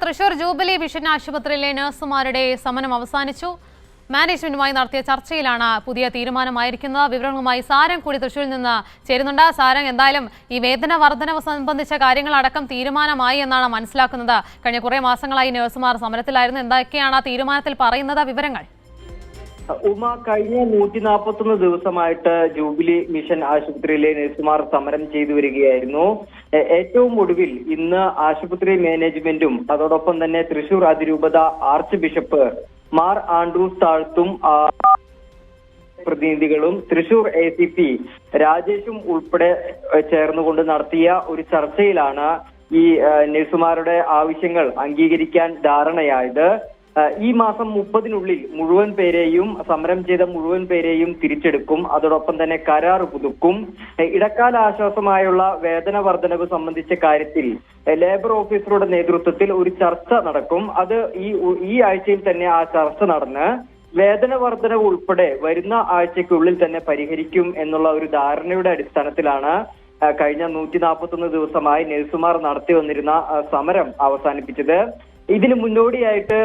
Thrissur jubilee vision ആശുപത്രിയിലെ നഴ്സുമാരുടെ സമരം അവസാനിച്ചു. മാനേജ്മെന്റുമായി നടത്തിയ ചർച്ചയിലാണ് പുതിയ തീരുമാനമായിരിക്കുന്നത്. വിവരങ്ങളുമായി സാരംഗ് കൂടി തൃശൂരിൽ നിന്ന് ചേരുന്നുണ്ട്. സാരംഗ്, എന്തായാലും ഈ വേതന വർധനവ് സംബന്ധിച്ച കാര്യങ്ങളടക്കം തീരുമാനമായി എന്നാണ് മനസ്സിലാക്കുന്നത്. കഴിഞ്ഞ കുറേ മാസങ്ങളായി നഴ്സുമാർ സമരത്തിലായിരുന്നു. എന്തൊക്കെയാണ് ആ തീരുമാനത്തിൽ പറയുന്നത്? വിവരങ്ങൾ. ഉമ, കഴിഞ്ഞ 141 ദിവസമായിട്ട് ജൂബിലി മിഷൻ ആശുപത്രിയിലെ നഴ്സുമാർ സമരം ചെയ്തു വരികയായിരുന്നു. ഏറ്റവും ഒടുവിൽ ഇന്ന് ആശുപത്രി മാനേജ്മെന്റും അതോടൊപ്പം തന്നെ തൃശൂർ അതിരൂപത ആർച്ച് ബിഷപ്പ് മാർ ആൻഡ്രൂസ് താഴ്ത്തും പ്രതിനിധികളും തൃശൂർ ACP രാജേഷും ഉൾപ്പെടെ ചേർന്നുകൊണ്ട് നടത്തിയ ഒരു ചർച്ചയിലാണ് ഈ നഴ്സുമാരുടെ ആവശ്യങ്ങൾ അംഗീകരിക്കാൻ ധാരണയായത്. ഈ മാസം 30-നുള്ളിൽ മുഴുവൻ പേരെയും സമരം ചെയ്ത മുഴുവൻ പേരെയും തിരിച്ചെടുക്കും. അതോടൊപ്പം തന്നെ കരാർ പുതുക്കും. ഇടക്കാല ആശ്വാസമായുള്ള വേതന വർധനവ് സംബന്ധിച്ച കാര്യത്തിൽ ലേബർ ഓഫീസറുടെ നേതൃത്വത്തിൽ ഒരു ചർച്ച നടക്കും. അത് ഈ ആഴ്ചയിൽ തന്നെ ആ ചർച്ച നടന്ന് വേതന വർധനവ് ഉൾപ്പെടെ വരുന്ന ആഴ്ചയ്ക്കുള്ളിൽ തന്നെ പരിഹരിക്കും എന്നുള്ള ഒരു ധാരണയുടെ അടിസ്ഥാനത്തിലാണ് കഴിഞ്ഞ 141 ദിവസമായി നഴ്സുമാർ നടത്തി വന്നിരുന്ന സമരം അവസാനിപ്പിച്ചത്. ഇതിന് മുന്നോടിയായിട്ട്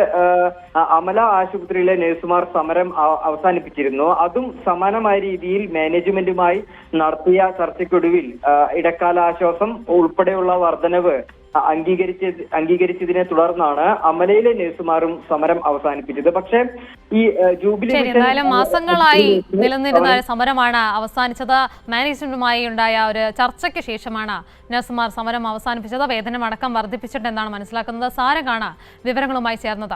അമല ആശുപത്രിയിലെ നഴ്സുമാർ സമരം അവസാനിപ്പിച്ചിരുന്നു. അതും സമാനമായ രീതിയിൽ മാനേജ്മെന്റുമായി നടത്തിയ ചർച്ചയ്ക്കൊടുവിൽ ഇടക്കാല ആശ്വാസം ഉൾപ്പെടെയുള്ള വർധനവ് അംഗീകരിച്ചതിനെ തുടർന്നാണ് അമലയിലെ നഴ്സുമാരും സമരം അവസാനിപ്പിച്ചത്. പക്ഷേ ഈ ജൂബിലി എന്തായാലും മാസങ്ങളായി നിലനിന്നിരുന്ന സമരമാണ് അവസാനിച്ചത്. മാനേജ്മെന്റുമായി ഉണ്ടായ ഒരു ചർച്ചയ്ക്ക് ശേഷമാണ് നഴ്സുമാർ സമരം അവസാനിപ്പിച്ചത്. വേതനം അടക്കം വർദ്ധിപ്പിച്ചിട്ടുണ്ടെന്നാണ് മനസ്സിലാക്കുന്നത്. സാരംഗാണ് വിവരങ്ങളുമായി ചേർന്നത്.